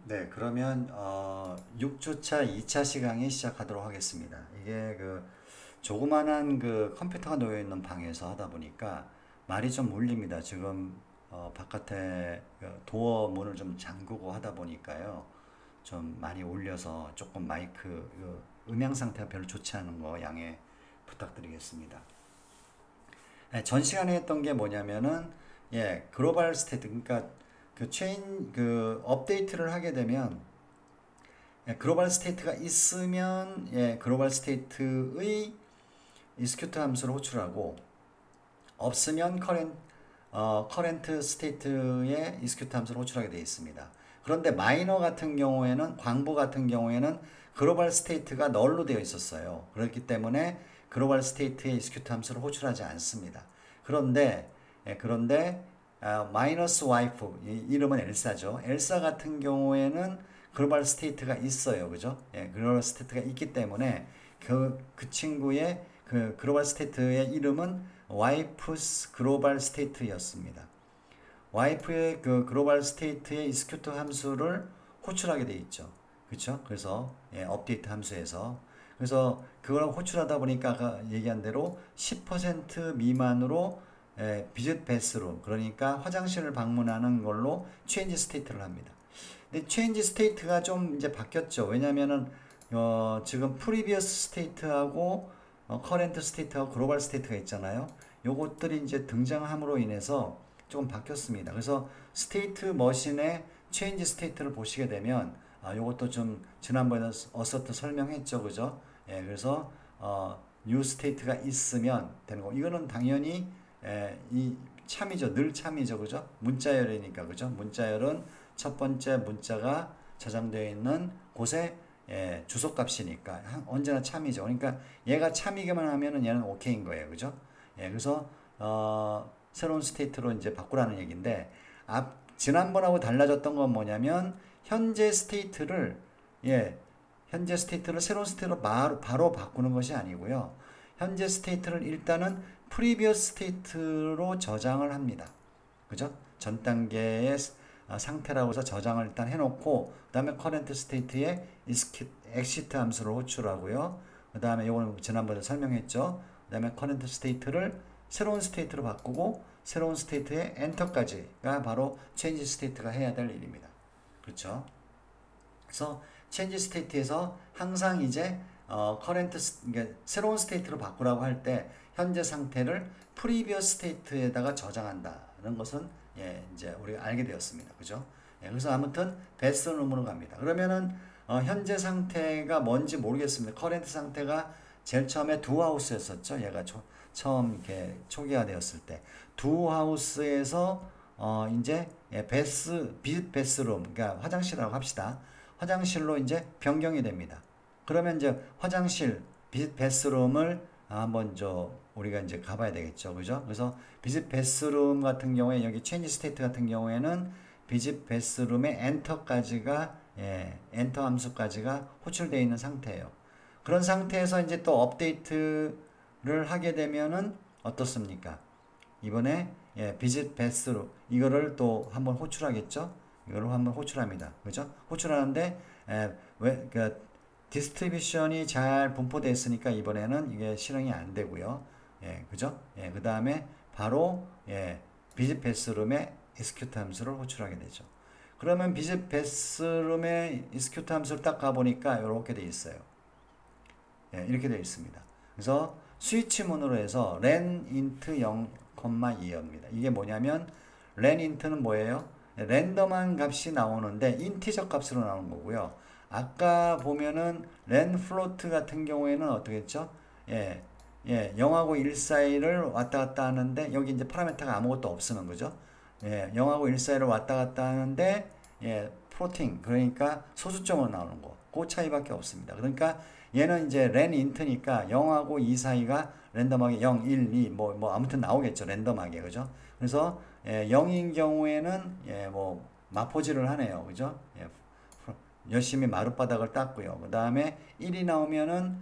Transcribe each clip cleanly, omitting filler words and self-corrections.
네, 그러면 6주차 2차 시간이 시작하도록 하겠습니다. 이게 그 조그만한 그 컴퓨터가 놓여 있는 방에서 하다 보니까 말이 좀 울립니다. 지금 바깥에 그 도어 문을 좀 잠그고 하다 보니까요. 좀 많이 울려서 조금 마이크 음향 상태가 별로 좋지 않은 거 양해 부탁드리겠습니다. 네, 전 시간에 했던 게 뭐냐면은 글로벌 스테이트 그러니까 그 업데이트를 하게 되면 글로벌 스테이트가 있으면 글로벌 스테이트의 execute 함수를 호출하고 없으면 커렌트 스테이트의 execute 함수를 호출하게 되어 있습니다. 그런데 마이너 같은 경우에는 광부 같은 경우에는 글로벌 스테이트가 널로 되어 있었어요. 그렇기 때문에 글로벌 스테이트의 execute 함수를 호출하지 않습니다. 그런데 마이너스 와이프 이름은 엘사죠. 엘사 같은 경우에는 글로벌 스테이트가 있어요. 그죠? 글로벌 스테이트가 있기 때문에 그 친구의 그 글로벌 스테이트의 이름은 와이프스 글로벌 스테이트였습니다. 와이프의 그 글로벌 스테이트의 execute 함수를 호출하게 돼 있죠. 그렇죠? 그래서 업데이트 함수에서 그래서 그걸 호출하다 보니까 아까 얘기한 대로 10% 미만으로 비짓 베스로 그러니까 화장실을 방문하는 걸로 체인지 스테이트를 합니다. 근데 체인지 스테이트가 좀 이제 바뀌었죠. 왜냐면은 지금 프리비어스 스테이트하고 커렌트 스테이트하고 글로벌 스테이트가 있잖아요. 요것들이 이제 등장함으로 인해서 조금 바뀌었습니다. 그래서 스테이트 머신의 체인지 스테이트를 보시게 되면 요것도 좀 지난번에 어서트 설명했죠. 그죠? 그래서 뉴 스테이트가 있으면 되는 거. 이거는 당연히 이 참이죠. 늘 참이죠. 그죠? 문자열이니까. 그죠? 문자열은 첫 번째 문자가 저장되어 있는 곳에 주소값이니까 언제나 참이죠. 그러니까 얘가 참이기만 하면은 얘는 오케이인 거예요. 그죠? 그래서 새로운 스테이트로 이제 바꾸라는 얘기인데 지난번하고 달라졌던 건 뭐냐면 예, 현재 스테이트를 새로운 스테이트로 바로 바꾸는 것이 아니고요. 현재 스테이트를 일단은 프리비어스 스테이트로 저장을 합니다. 그죠? 전 단계의 상태라고 해서 저장을 일단 해놓고 그 다음에 커런트 스테이트에 exit 함수를 호출하고요. 그 다음에 이거는 지난번에 설명했죠. 그 다음에 커런트 스테이트를 새로운 스테이트로 바꾸고 새로운 스테이트에 엔터까지가 바로 체인지 스테이트가 해야 될 일입니다. 그렇죠? 그래서 체인지 스테이트에서 항상 이제 커런트 그러니까 새로운 스테이트로 바꾸라고 할 때 현재 상태를 프리비어스 스테이트에다가 저장한다는 것은 이제 우리가 알게 되었습니다. 그죠? 그래서 아무튼 베스트룸으로 갑니다. 그러면은 현재 상태가 뭔지 모르겠습니다. 커런트 상태가 제일 처음에 두 하우스였었죠. 얘가 처음 이렇게 초기화 되었을 때 두 하우스에서 이제 빛 베스룸 그러니까 화장실이라고 합시다. 화장실로 이제 변경이 됩니다. 그러면 이제 화장실 빛 베스룸을 한번 우리가 이제 가봐야 되겠죠. 그죠? 그래서 비짓 베스룸 같은 경우에 여기 체인지 스테이트 같은 경우에는 비짓 베스룸의 엔터까지가 엔터 함수까지가 호출되어 있는 상태예요. 그런 상태에서 이제 또 업데이트를 하게 되면은 어떻습니까? 이번에 비짓 베스룸 이거를 또 한번 호출하겠죠? 이거를 한번 호출합니다. 그죠? 호출하는데 그 디스트리뷰션이 잘 분포되어 있으니까 이번에는 이게 실행이 안 되고요. 그죠? 그 다음에 바로 비짓 베스룸의 execute 함수를 호출하게 되죠. 그러면 비짓 베스룸의 execute 함수를 딱 가보니까 이렇게 되어 있어요. 이렇게 되어 있습니다. 그래서 스위치문으로 해서 len int 0,2입니다. 이게 뭐냐면 len int는 뭐예요? 랜덤한 값이 나오는데 인티저 값으로 나오는 거고요. 아까 보면은 len float 같은 경우에는 어떻게 했죠? 0하고 1 사이를 왔다 갔다 하는데 여기 이제 파라미터가 아무것도 없으면 그죠? 0하고 1 사이를 왔다 갔다 하는데 floating 그러니까 소수점으로 나오는 거. 그 차이밖에 없습니다. 그러니까 얘는 이제 len int니까 0하고 2 사이가 랜덤하게 0, 1, 2 뭐 아무튼 나오겠죠. 랜덤하게 그죠? 그래서 0인 경우에는 뭐 마포질을 하네요. 그죠? 열심히 마룻바닥을 닦고요. 그 다음에 1이 나오면은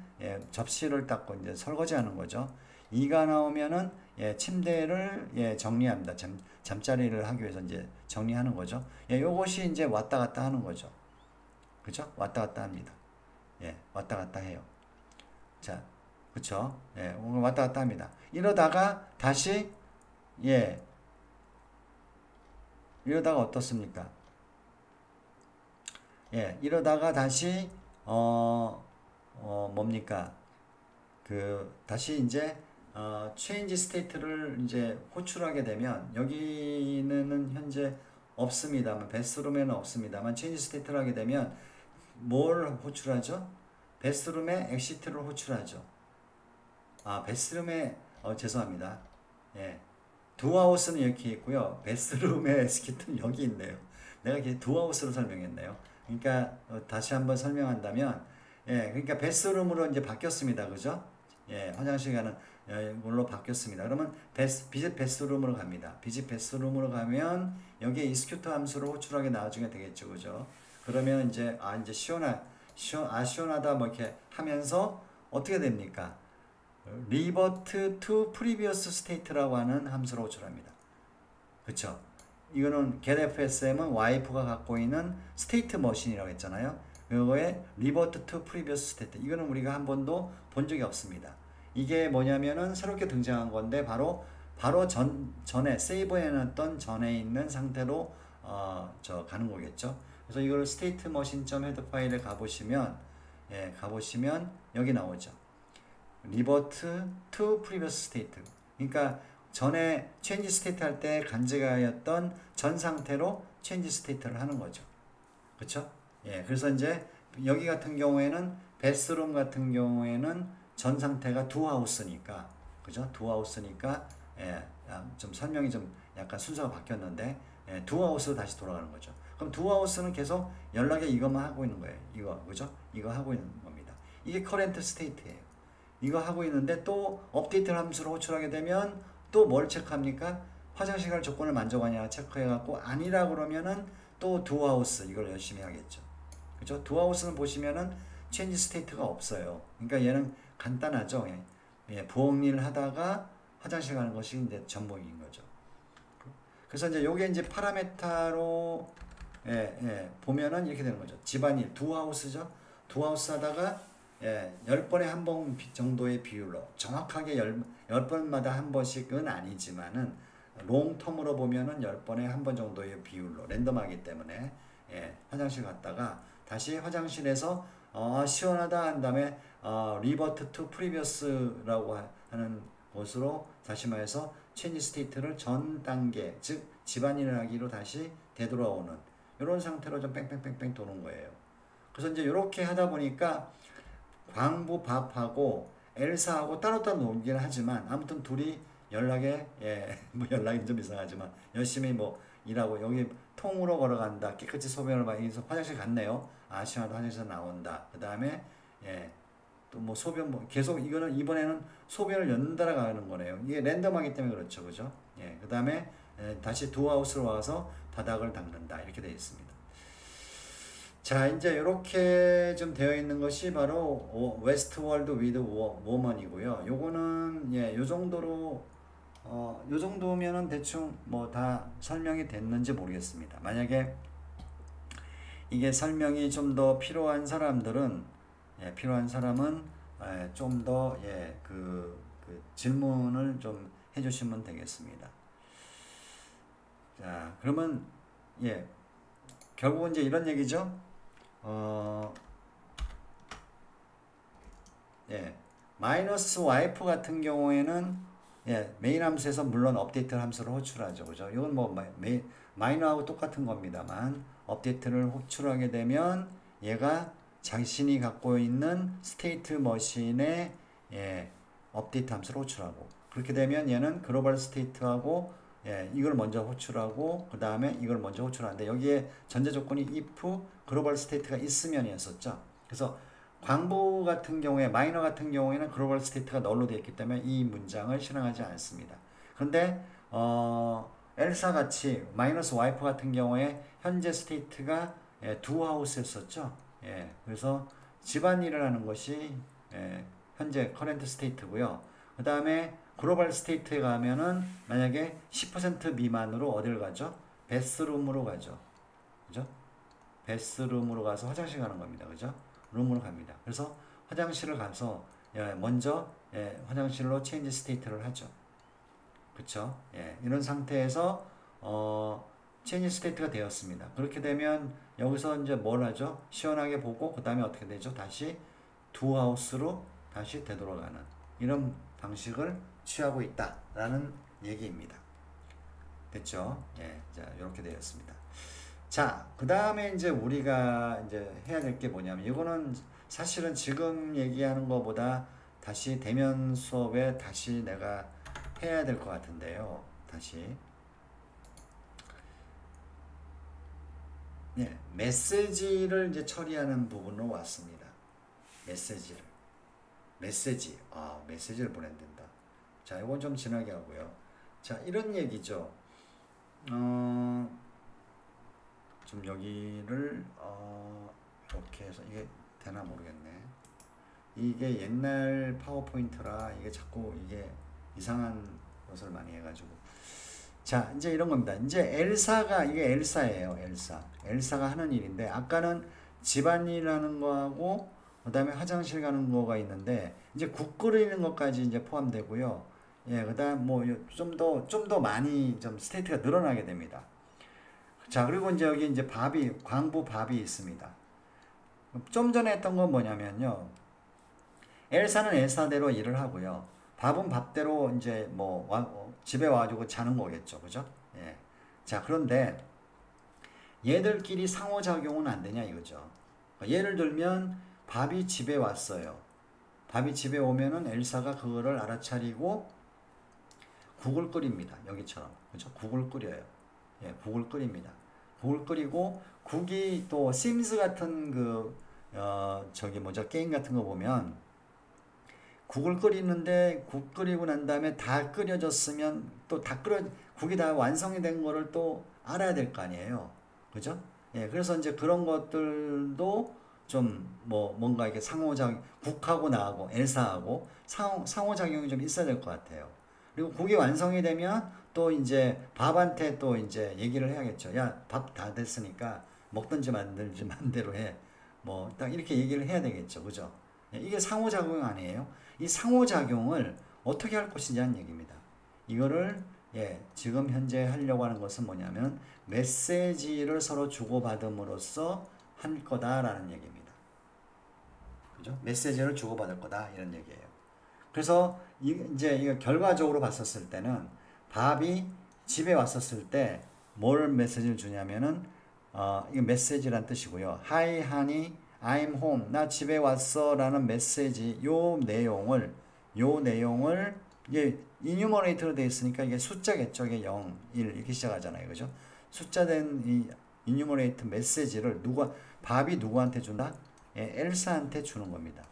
접시를 닦고 이제 설거지 하는 거죠. 2가 나오면은 침대를 정리합니다. 잠자리를 하기 위해서 이제 정리하는 거죠. 요것이 이제 왔다 갔다 하는 거죠. 그죠? 왔다 갔다 합니다. 예, 왔다 갔다 해요. 자, 그쵸? 예, 왔다 갔다 합니다. 이러다가 다시, 예, 이러다가 어떻습니까? 예, 이러다가 다시, 뭡니까? 다시 이제, 체인지 스테이트를 이제 호출하게 되면, 여기는 현재 없습니다만, 베스트룸에는 없습니다만, 체인지 스테이트를 하게 되면, 뭘 호출하죠? 베스트룸에 엑시트를 호출하죠. 베스트룸에, 죄송합니다. 예. 두하우스는 이렇게 있고요. 베스트룸의 엑시트는 여기 있네요. 내가 이렇게 두하우스로 설명했네요. 그러니까, 다시 한번 설명한다면, 예, 그러니까 베스트룸으로 이제 바뀌었습니다. 그죠? 예, 화장실 가는 걸로 바뀌었습니다. 그러면 비짓 베스트룸으로 갑니다. 비짓 베스트룸으로 가면 여기에 익스큐트 함수를 호출하게 나와주게 되겠죠. 그죠? 그러면 이제 이제 시원하다 뭐 이렇게 하면서 어떻게 됩니까? revert to previous state라고 하는 함수를 호출합니다. 그쵸? 이거는 getFSM은 와이프가 갖고 있는 스테이트 머신이라고 했잖아요. 그거에 revert to previous state. 이거는 우리가 한 번도 본 적이 없습니다. 이게 뭐냐면은 새롭게 등장한 건데 바로 전에 세이브 해놨던 전에 있는 상태로 가는 거겠죠. 그래서 이걸 state machine 헤더 파일에 가보시면 여기 나오죠. revert to previous state. 그러니까 전에 change state 할 때 간직하였던 전 상태로 change state를 하는 거죠. 그렇죠? 예, 그래서 이제 여기 같은 경우에는 베스룸 같은 경우에는 전 상태가 두하우스니까, 그죠? 두하우스니까 좀 설명이 좀 약간 순서가 바뀌었는데 두하우스로 다시 돌아가는 거죠. 그럼 두하우스는 계속 연락에 이것만 하고 있는 거예요. 이거, 그죠? 이거 하고 있는 겁니다. 이게 커런트 스테이트예요. 이거 하고 있는데 또 업데이트 함수를 호출하게 되면 또 뭘 체크합니까? 화장실 갈 조건을 만족하냐 체크해갖고 아니라 그러면은 또 두하우스 이걸 열심히 하겠죠. 그죠? 두하우스는 보시면은 체인지 스테이트가 없어요. 그러니까 얘는 간단하죠. 부엌일 하다가 화장실 가는 것이 이제 전복인 거죠. 그래서 이제 요게 이제 파라메타로 보면은 이렇게 되는 거죠. 집안일 두하우스죠. 두하우스 하다가 10번에 한 번 정도의 비율로 정확하게 10번마다 한 번씩은 아니지만은 롱텀으로 보면은 10번에 한 번 정도의 비율로 랜덤하기 때문에 화장실 갔다가 다시 화장실에서 시원하다 한 다음에 revert to previous라고 하는 것으로 다시 말해서 change state를 전 단계 즉 집안일을 하기로 다시 되돌아오는 이런 상태로 좀 뺑뺑뺑뺑 도는 거예요. 그래서 이제 이렇게 하다 보니까 광부 밥하고 엘사하고 따로따로 놀긴 하지만 아무튼 둘이 연락에 뭐 연락이 좀 이상하지만 열심히 뭐 일하고 여기 통으로 걸어간다 깨끗이 소변을 많이 해서 화장실 갔네요. 시원하다 화장실에서 나온다. 그 다음에 또 뭐 소변 뭐 계속 이거는 이번에는 소변을 연달아 가는 거네요. 이게 랜덤하기 때문에 그렇죠, 그죠? 그 다음에 다시 두하우스로 와서 바닥을 닦는다 이렇게 되어 있습니다. 자, 이제 이렇게 좀 되어 있는 것이 바로 웨스트월드 위드 워먼이고요. 요거는 요 정도로 요 정도면은 대충 뭐 다 설명이 됐는지 모르겠습니다. 만약에 이게 설명이 좀 더 필요한 사람들은 필요한 사람은 좀 더 그 질문을 좀 해주시면 되겠습니다. 자, 그러면 결국은 이제 이런 얘기죠. 마이너스 와이프 같은 경우에는 메인 함수에서 물론 업데이트 함수를 호출하죠. 그죠? 이건 뭐 마이너하고 똑같은 겁니다만 업데이트를 호출하게 되면 얘가 자신이 갖고 있는 스테이트 머신에 업데이트 함수를 호출하고 그렇게 되면 얘는 글로벌 스테이트하고 이걸 먼저 호출하고 그 다음에 이걸 먼저 호출하는데 여기에 전제 조건이 if 글로벌 스테이트가 있으면이었었죠. 그래서 광부 같은 경우에 마이너 같은 경우에는 글로벌 스테이트가 널로 되어 있기 때문에 이 문장을 실행하지 않습니다. 그런데 엘사 같이 마이너스 와이프 같은 경우에 현재 스테이트가 두 하우스였었죠. 그래서 집안일을 하는 것이 현재 커런트 스테이트고요. 그 다음에 글로벌 스테이트에 가면은 만약에 10% 미만으로 어딜 가죠? 베스룸으로 가죠. 그죠? 베스룸으로 가서 화장실 가는 겁니다. 그죠? 룸으로 갑니다. 그래서 화장실을 가서 먼저 화장실로 체인지 스테이트를 하죠. 그쵸? 이런 상태에서 체인지 스테이트가 되었습니다. 그렇게 되면 여기서 이제 뭘 하죠? 시원하게 보고 그 다음에 어떻게 되죠? 다시 두 하우스로 다시 되돌아가는 이런 방식을 취하고 있다라는 얘기입니다. 됐죠? 자, 이렇게 되었습니다. 자, 그 다음에 이제 우리가 이제 해야 될 게 뭐냐면, 이거는 사실은 지금 얘기하는 것보다 다시 대면 수업에 다시 내가 해야 될 것 같은데요. 다시. 메시지를 이제 처리하는 부분으로 왔습니다. 메시지를. 메시지를 보내야 된다. 자, 이건 좀 지나게 하고요. 자, 이런 얘기죠. 좀 여기를 이렇게 해서 이게 되나 모르겠네. 이게 옛날 파워포인트라 이게 자꾸 이게 이상한 것을 많이 해가지고. 자, 이제 이런 겁니다. 이제 엘사가, 이게 엘사예요. 엘사가 하는 일인데, 아까는 집안일 하는 거하고 그 다음에 화장실 가는 거가 있는데, 이제 국 끓이는 것까지 이제 포함되고요. 그 다음 뭐 좀 더 많이 좀 스테이트가 늘어나게 됩니다. 자, 그리고 이제 여기 이제 광부 밥이 있습니다. 좀 전에 했던 건 뭐냐면요. 엘사는 엘사대로 일을 하고요. 밥은 밥대로 이제 집에 와가지고 자는 거겠죠. 그죠? 자, 그런데 얘들끼리 상호작용은 안 되냐 이거죠. 예를 들면 밥이 집에 왔어요. 밥이 집에 오면은 엘사가 그거를 알아차리고 국을 끓입니다. 여기처럼. 그죠? 국을 끓여요. 국을 끓입니다. 국을 끓이고 국이 또 심스 같은 게임 같은 거 보면 국을 끓이는데 국 끓이고 난 다음에 다 끓여졌으면 또 국이 다 완성이 된 거를 또 알아야 될 거 아니에요. 그죠? 그래서 이제 그런 것들도 좀 뭔가 이렇게 국하고 나하고 엘사하고 상호작용이 좀 있어야 될 것 같아요. 그리고 국이 완성이 되면 또 이제 밥한테 또 이제 얘기를 해야겠죠. 야, 밥 다 됐으니까 먹든지 만들지 맘대로 해. 딱 이렇게 얘기를 해야 되겠죠. 그죠? 이게 상호작용 아니에요? 이 상호작용을 어떻게 할 것이냐 하는 얘기입니다. 이거를 지금 현재 하려고 하는 것은 뭐냐면 메시지를 서로 주고받음으로써 할 거다라는 얘기입니다. 그죠? 메시지를 주고받을 거다 이런 얘기예요. 그래서 이제 이거 결과적으로 봤었을 때는 밥이 집에 왔었을 때 뭘 메시지를 주냐면은 이거 메시지란 뜻이고요. Hi honey, I'm home. 나 집에 왔어 라는 메시지 요 내용을 이게 이뉴머레이터로 되어 있으니까 이게 숫자겠죠. 이게 0, 1 이렇게 시작하잖아요. 그죠? 숫자된 이 이뉴머레이터 메시지를 밥이 누구한테 준다? 엘사한테 주는 겁니다.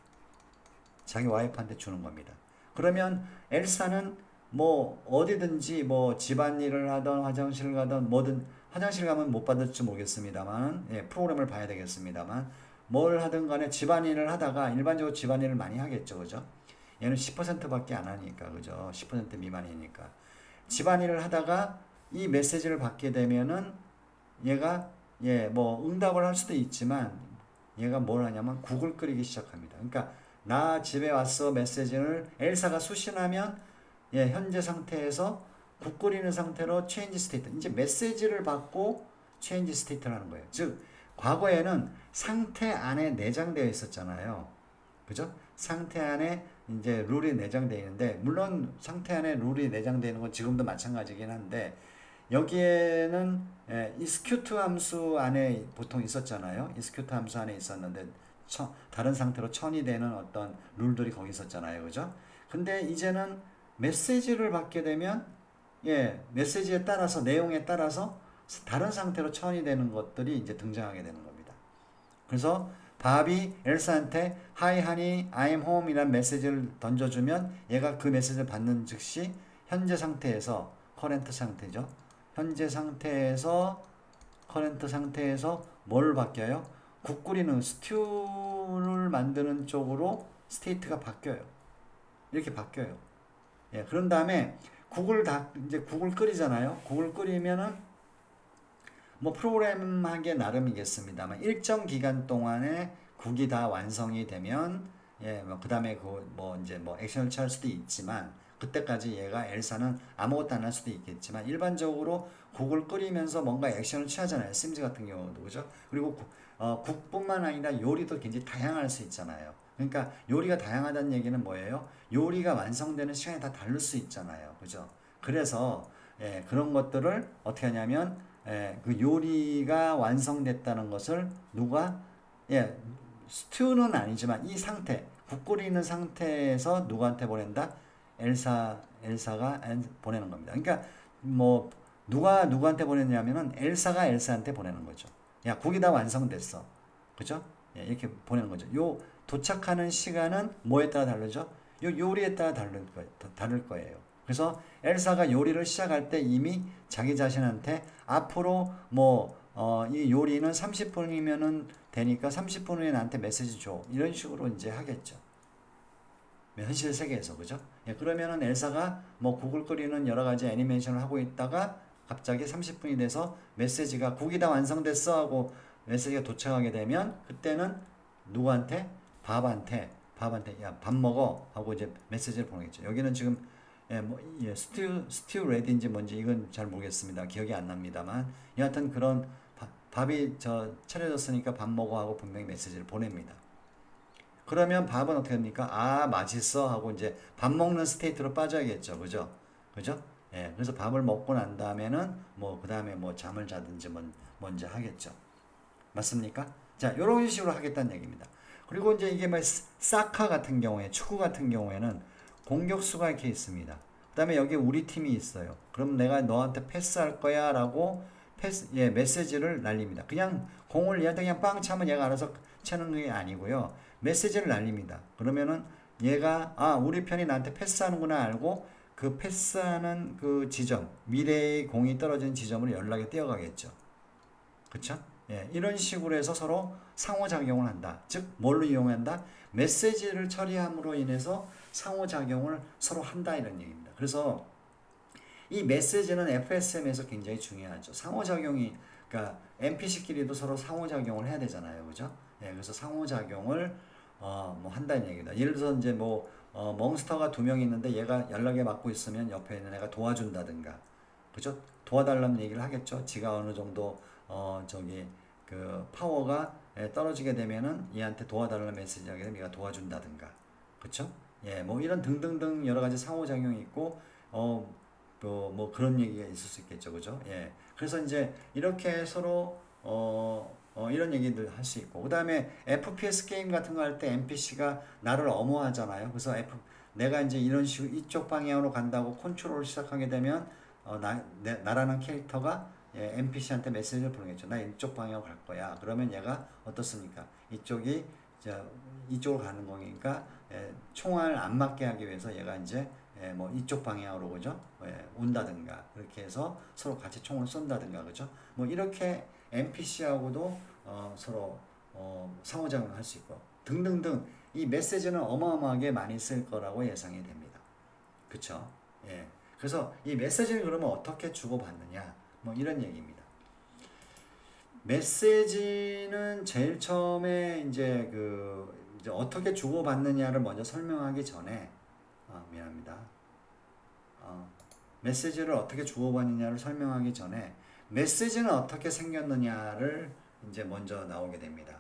자기 와이프한테 주는 겁니다. 그러면 엘사는 어디든지 집안일을 하던 화장실 가던 뭐든, 화장실 가면 못 받을지 모르겠습니다만 프로그램을 봐야 되겠습니다만 뭘 하든 간에 집안일을 하다가 일반적으로 집안일을 많이 하겠죠. 그죠? 얘는 10%밖에 안 하니까. 그죠? 10% 미만이니까. 집안일을 하다가 이 메시지를 받게 되면은 얘가 응답을 할 수도 있지만 얘가 뭘 하냐면 국을 끓이기 시작합니다. 그러니까 나 집에 왔어 메시지를 엘사가 수신하면 현재 상태에서 국 끓이는 상태로 체인지 스테이트, 이제 메시지를 받고 체인지 스테이트를 하는 거예요. 즉 과거에는 상태 안에 내장되어 있었잖아요. 그죠? 상태 안에 이제 룰이 내장되어 있는데, 물론 상태 안에 룰이 내장되어 있는 건 지금도 마찬가지긴 한데, 여기에는 execute 함수 안에 보통 있었잖아요. execute 함수 안에 있었는데 다른 상태로 천이 되는 어떤 룰들이 거기 있었잖아요. 그죠? 근데 이제는 메시지를 받게 되면 메시지에 따라서, 내용에 따라서 다른 상태로 천이 되는 것들이 이제 등장하게 되는 겁니다. 그래서 밥이 엘사한테 Hi honey, I'm home 이란 메시지를 던져주면 얘가 그 메시지를 받는 즉시 현재 상태에서, 커런트 상태죠. 현재 상태에서, 커런트 상태에서 뭘 바뀌어요? 국 끓이는 스튜를 만드는 쪽으로 스테이트가 바뀌어요. 이렇게 바뀌어요. 그런 다음에 이제 국을 끓이잖아요. 국을 끓이면은 뭐 프로그램하기에 나름이겠습니다만 일정 기간 동안에 국이 다 완성이 되면 예, 뭐 그다음에 그 뭐 이제 뭐 액션을 취할 수도 있지만 그때까지 얘가 엘사는 아무것도 안 할 수도 있겠지만 일반적으로 국을 끓이면서 뭔가 액션을 취하잖아요. 심즈 같은 경우도 그죠? 그리고 국뿐만 아니라 요리도 굉장히 다양할 수 있잖아요. 그러니까 요리가 다양하다는 얘기는 뭐예요? 요리가 완성되는 시간이 다 다를 수 있잖아요. 그죠? 그래서 예, 그런 것들을 어떻게 하냐면 예, 그 요리가 완성됐다는 것을 누가 예, 스튜는 아니지만 이 상태 국 끓이는 상태에서 누구한테 보낸다? 엘사가 보내는 겁니다. 그러니까 뭐 누가 누구한테 보냈냐면은 엘사가 엘사한테 보내는 거죠. 야, 국이 다 완성됐어. 그죠? 예, 이렇게 보내는 거죠. 요 도착하는 시간은 뭐에 따라 다르죠? 요 요리에 따라 다를 거예요. 그래서 엘사가 요리를 시작할 때 이미 자기 자신한테 앞으로 이 요리는 30분이면은 되니까 30분 후에 나한테 메시지 줘. 이런 식으로 이제 하겠죠. 현실 세계에서 그죠? 예, 그러면은 엘사가 뭐 국을 끓이는 여러 가지 애니메이션을 하고 있다가 갑자기 30분이 돼서 메시지가 국이 다 완성됐어 하고 메시지가 도착하게 되면 그때는 누구한테? 밥한테 야, 밥 먹어 하고 이제 메시지를 보내겠죠. 여기는 지금 스튜 레디인지 뭔지 이건 잘 모르겠습니다. 기억이 안 납니다만 여하튼 그런 밥이 차려졌으니까 밥 먹어 하고 분명히 메시지를 보냅니다. 그러면 밥은 어떻게 합니까? 아, 맛있어 하고 이제 밥 먹는 스테이트로 빠져야겠죠. 그죠? 그죠? 예, 그래서 밥을 먹고 난 다음에는 그 다음에 뭐 잠을 자든지 먼저 하겠죠. 맞습니까? 자, 요런 식으로 하겠다는 얘기입니다. 그리고 이제 이게 사카 같은 경우에, 축구 같은 경우에는 공격수가 이렇게 있습니다. 그 다음에 여기 우리 팀이 있어요. 그럼 내가 너한테 패스할 거야 라고 메시지를 날립니다. 그냥 공을 얘한테 그냥 빵 차면 얘가 알아서 차는 게 아니고요. 메시지를 날립니다. 그러면은 얘가 우리 편이 나한테 패스하는구나 알고 그 패스하는 그 지점, 미래의 공이 떨어진 지점으로 연락이 뛰어가겠죠. 그쵸? 예, 이런 식으로 해서 서로 상호작용을 한다. 즉, 뭘로 이용한다? 메시지를 처리함으로 인해서 상호작용을 서로 한다 이런 얘기입니다. 그래서 이 메시지는 FSM에서 굉장히 중요하죠. 상호작용이, 그러니까 NPC끼리도 서로 상호작용을 해야 되잖아요. 그죠? 예, 그래서 상호작용을 한다는 얘기다. 예를 들어서 이제 몬스터가 2명 있는데 얘가 연락에 맞고 있으면 옆에 있는 애가 도와준다든가. 그죠? 도와달라는 얘기를 하겠죠. 지가 어느 정도 그 파워가 떨어지게 되면은 얘한테 도와달라는 메시지를 하게 되면 얘가 도와준다든가. 그쵸? 예, 이런 등등등 여러 가지 상호작용이 있고, 그런 얘기가 있을 수 있겠죠. 그죠? 예. 그래서 이제 이렇게 서로, 이런 얘기들 할 수 있고. 그 다음에 FPS 게임 같은 거 할 때 NPC가 나를 엄호하잖아요. 그래서 내가 이제 이런 식으로 이쪽 방향으로 간다고 컨트롤을 시작하게 되면, 나라는 캐릭터가 NPC한테 메시지를 보내겠죠. 나 이쪽 방향으로 갈 거야. 그러면 얘가 어떻습니까? 이쪽으로 가는 거니까 총알 안 맞게 하기 위해서 얘가 이제 이쪽 방향으로 그죠? 온다든가 그렇게 해서 서로 같이 총을 쏜다든가 그죠? 이렇게 NPC하고도 서로 상호작용을 할 수 있고 등등등 이 메시지는 어마어마하게 많이 쓸 거라고 예상이 됩니다. 그쵸? 예. 그래서 이 메시지를 그러면 어떻게 주고받느냐? 이런 얘기입니다. 메시지는 제일 처음에 이제 어떻게 주고받느냐를 먼저 설명하기 전에 미안합니다. 메시지를 어떻게 주고받느냐를 설명하기 전에 메시지는 어떻게 생겼느냐를 이제 먼저 나오게 됩니다.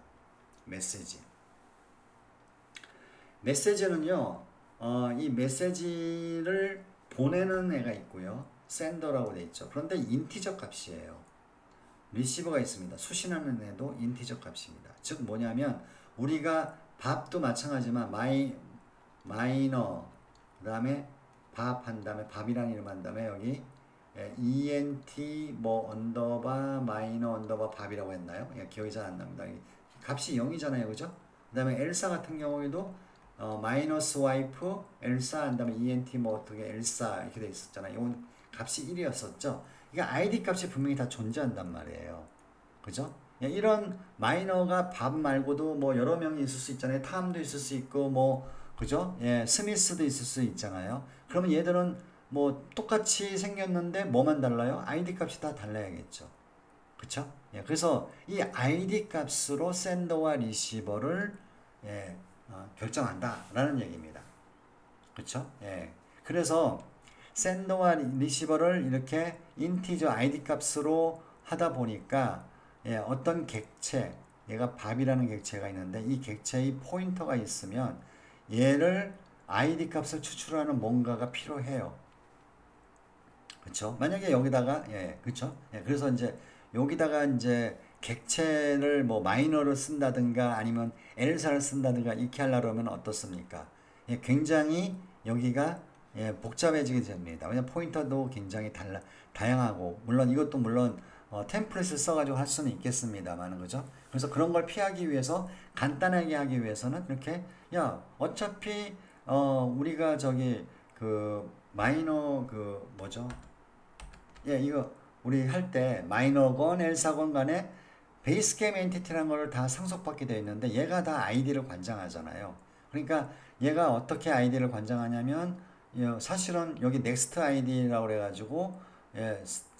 메시지는요, 이 메시지를 보내는 애가 있고요. 센더라고 돼 있죠. 그런데 인티저 값이에요. 리시버가 있습니다. 수신하는 애도 인티저 값입니다. 즉 뭐냐면 우리가 밥도 마찬가지지만 마이너 그 다음에 밥 한 다음에 밥이라는 이름 한 다음에 여기 ENT 언더바 마이너 언더바 밥이라고 했나요? 기억이 잘 안 납니다. 값이 0이잖아요. 그죠? 그 다음에 엘사 같은 경우에도 마이너스 와이프 엘사 한 다음에 ENT 어떻게 엘사 이렇게 돼 있었잖아요. 이건 값이 1이었었죠. 이게 ID 값이 분명히 다 존재한단 말이에요. 그죠? 이런 마이너가 밥 말고도 여러 명이 있을 수 있잖아요. 탐도 있을 수 있고 그죠? 예, 스미스도 있을 수 있잖아요. 그러면 얘들은 똑같이 생겼는데 뭐만 달라요? ID 값이 다 달라야겠죠. 그쵸? 예, 그래서 이 id 값으로 센더와 리시버를 예, 결정한다라는 얘기입니다. 그쵸? 예. 그래서 센더와 리시버를 이렇게 인티저 id 값으로 하다 보니까 예, 어떤 객체, 얘가 밥이라는 객체가 있는데 이 객체의 포인터가 있으면 얘를 id 값을 추출하는 뭔가가 필요해요. 그쵸? 만약에 여기다가 그쵸? 예, 그래서 이제 여기다가 이제 객체를 뭐 마이너를 쓴다든가 아니면 엘사를 쓴다든가 이렇게 하려면 어떻습니까? 예, 굉장히 여기가 복잡해지게 됩니다. 왜냐면 포인터도 굉장히 다양하고 물론 이것도 물론 템플릿을 써가지고 할 수는 있겠습니다만은 그죠? 그래서 그런 걸 피하기 위해서 간단하게 하기 위해서는 이렇게 야 어차피 우리가 저기 그 마이너 그 뭐죠? 예, 이거 우리 할 때 마이너건 엘사건 간에 베이스 게임 엔티티라는 걸 다 상속받게 되어 있는데 얘가 다 아이디를 관장하잖아요. 그러니까 얘가 어떻게 아이디를 관장하냐면 사실은 여기 넥스트 아이디라고 그래가지고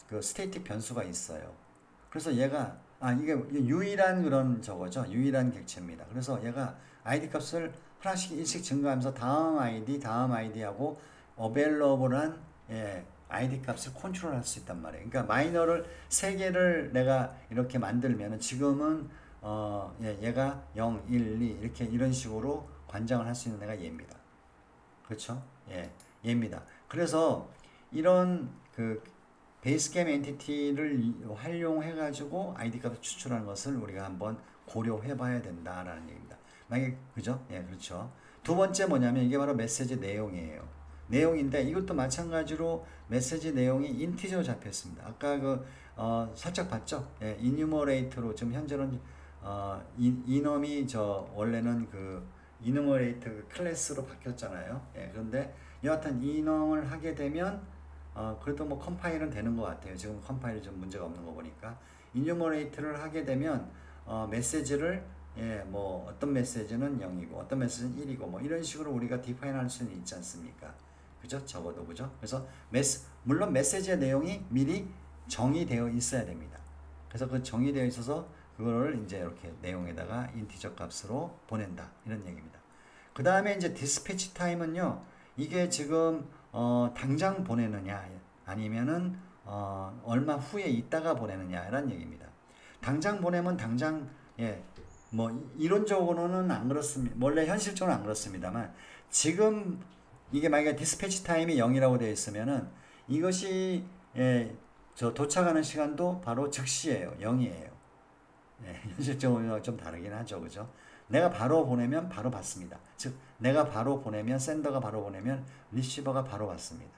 그 스테이틱 변수가 있어요. 그래서 얘가 이게 유일한 그런 저거죠. 유일한 객체입니다. 그래서 얘가 아이디 값을 하나씩 일씩 증가하면서 다음 아이디하고 어벨러블한 아이디 값을 컨트롤할 수 있단 말이에요. 그러니까 마이너를 세 개를 내가 이렇게 만들면은 지금은 얘가 0, 1, 2 이렇게 이런 식으로 관장을 할 수 있는 애가 얘입니다. 그렇죠? 예, 얘입니다. 그래서 이런 그 베이스 게임 엔티티를 활용해 가지고 아이디 값을 추출하는 것을 우리가 한번 고려해 봐야 된다라는 얘기입니다. 만약에 그죠? 예, 그렇죠. 두 번째 뭐냐면 이게 바로 메시지 내용이에요. 내용인데 이것도 마찬가지로 메시지 내용이 인티저로 잡혀 있습니다. 아까 살짝 봤죠? 예, 이뉴머레이트로 지금 현재는 이넘이 원래는 그 이누머레이터 그 클래스로 바뀌었잖아요. 예, 그런데 여하튼 이넘을 하게 되면 그래도 뭐 컴파일은 되는 것 같아요. 지금 컴파일이 좀 문제가 없는 거 보니까 이뉴머레이트를 하게 되면 메시지를 뭐 어떤 메시지는 0이고 어떤 메시지는 1이고 뭐 이런 식으로 우리가 디파인 할 수는 있지 않습니까? 그죠? 적어도 그죠? 그래서 물론 메시지의 내용이 미리 정의되어 있어야 됩니다. 그래서 그 정의되어 있어서 그거를 이제 이렇게 내용에다가 인티저 값으로 보낸다 이런 얘기입니다. 그 다음에 이제 디스패치 타임은요. 이게 지금 당장 보내느냐 아니면은 얼마 후에 있다가 보내느냐 이런 얘기입니다. 당장 보내면 당장 뭐 이론적으로는 안 그렇습니다. 원래 현실적으로는 안 그렇습니다만 지금 이게 만약에 디스패치 타임이 0이라고 되어 있으면은 이것이 저 도착하는 시간도 바로 즉시예요. 0이에요. 현실적으로 좀 다르긴 하죠. 그죠? 내가 바로 보내면 바로 받습니다. 즉 내가 바로 보내면 센더가 바로 보내면 리시버가 바로 받습니다.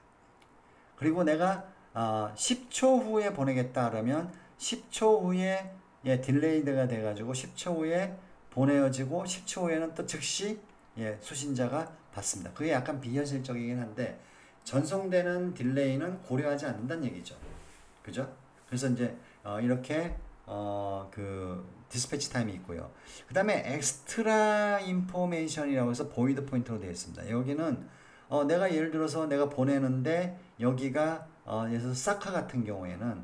그리고 내가 10초 후에 보내겠다 그러면 10초 후에 딜레이드가 돼가지고 10초 후에 보내어지고 10초 후에는 또 즉시 수신자가 받습니다. 그게 약간 비현실적이긴 한데 전송되는 딜레이는 고려하지 않는다는 얘기죠. 그죠? 그래서 이제 이렇게 그 디스패치 타임이 있고요. 그 다음에 엑스트라 인포메이션이라고 해서 보이드 포인트로 되어 있습니다. 여기는 내가 예를 들어서 내가 보내는데 여기가 예를 들어서 사카 같은 경우에는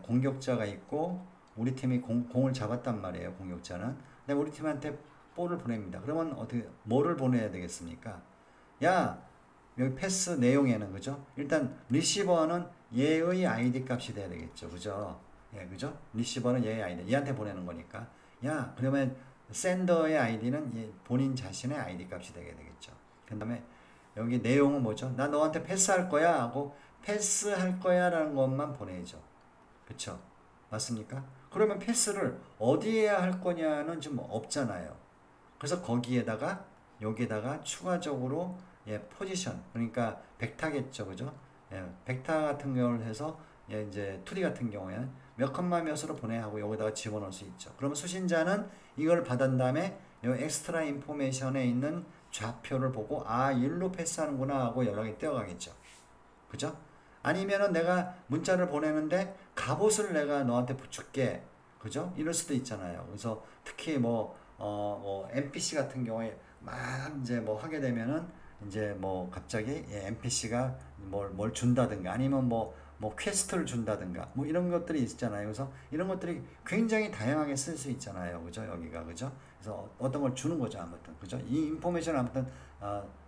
공격자가 있고 우리 팀이 공을 잡았단 말이에요. 공격자는. 근데 우리 팀한테 볼을 보냅니다. 그러면 어떻게 뭐를 보내야 되겠습니까? 야 여기 패스 내용에는 그죠? 일단 리시버는 얘의 아이디 값이 돼야 되겠죠. 그죠? 예, 그죠? 리시버는 얘의 아이디, 얘한테 보내는 거니까. 야, 그러면 센더의 아이디는 본인 자신의 아이디 값이 되게 되겠죠. 그 다음에 여기 내용은 뭐죠? 나 너한테 패스할 거야 하고 패스할 거야 라는 것만 보내죠. 그쵸? 맞습니까? 그러면 패스를 어디에 할 거냐는 좀 없잖아요. 그래서 거기에다가 여기에다가 추가적으로 포지션 그러니까 벡터겠죠. 그죠? 벡터 같은 경우를 해서 이제 2D 같은 경우에는 몇 컴마 몇으로 보내야 하고 여기다가 집어넣을 수 있죠. 그러면 수신자는 이걸 받은 다음에 이 엑스트라 인포메이션에 있는 좌표를 보고 일로 패스하는구나 하고 연락이 뛰어가겠죠. 그죠? 아니면은 내가 문자를 보내는데 갑옷을 내가 너한테 줄게. 그죠? 이럴 수도 있잖아요. 그래서 특히 뭐 NPC 같은 경우에 막 이제 뭐 하게 되면은 이제 뭐 갑자기 NPC가 뭘 준다든가 아니면 뭐 뭐 퀘스트를 준다든가 뭐 이런 것들이 있잖아요. 그래서 이런 것들이 굉장히 다양하게 쓸 수 있잖아요. 그죠? 여기가 그죠? 그래서 어떤 걸 주는 거죠. 아무튼 그죠? 이 인포메이션을 아무튼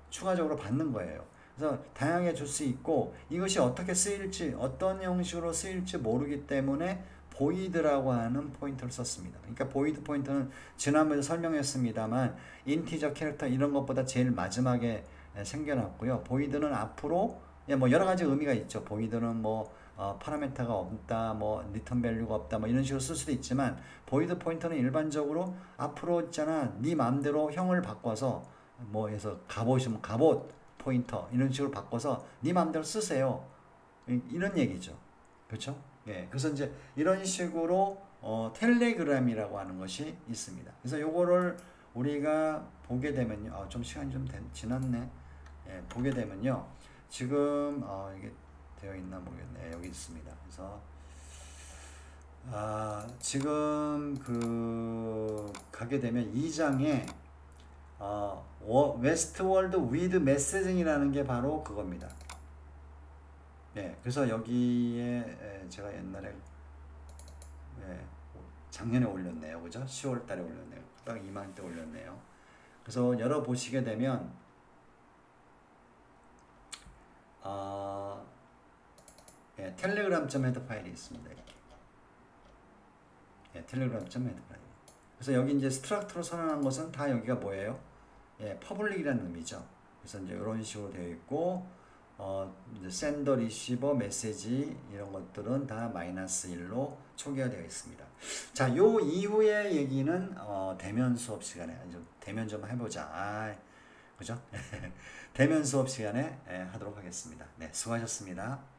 추가적으로 받는 거예요. 그래서 다양하게 줄 수 있고 이것이 어떻게 쓰일지 어떤 형식으로 쓰일지 모르기 때문에 보이드라고 하는 포인트를 썼습니다. 그러니까 보이드 포인트는 지난번에 설명했습니다만 인티저 캐릭터 이런 것보다 제일 마지막에 생겨났고요. 보이드는 앞으로 뭐 여러 가지 의미가 있죠. 보이드는 뭐 파라메타가 없다, 뭐 리턴 밸류가 없다, 뭐 이런 식으로 쓸 수도 있지만 보이드 포인터는 일반적으로 앞으로 있잖아, 네 마음대로 형을 바꿔서 뭐 해서 갑옷이면 갑옷 포인터 이런 식으로 바꿔서 네 마음대로 쓰세요. 이런 얘기죠. 그렇죠? 예, 그래서 이제 이런 식으로 텔레그램이라고 하는 것이 있습니다. 그래서 요거를 우리가 보게 되면요, 좀 시간이 좀 지났네. 예, 보게 되면요, 지금 이게 되어 있나 모르겠네. 여기 있습니다. 그래서 지금 그 가게 되면 2장에 웨스트월드 위드 메시징이라는 게 바로 그겁니다. 네, 그래서 여기에 제가 옛날에 작년에 올렸네요. 그죠? 10월 달에 올렸네요. 딱 이맘때 올렸네요. 그래서 열어보시게 되면 텔레그램.헤드 파일이 있습니다. 이렇게. 텔레그램.헤드 파일. 그래서 여기 이제 스트럭트로 선언한 것은 다 여기가 뭐예요? 퍼블릭이라는 의미죠. 그래서 이제 이런 식으로 되어 있고, 이제 센더, 리시버, 메시지 이런 것들은 다 -1로 초기화 되어 있습니다. 자, 요 이후의 얘기는 대면 수업 시간에 대면 좀 해보자. 그죠? 대면 수업 시간에 하도록 하겠습니다. 네, 수고하셨습니다.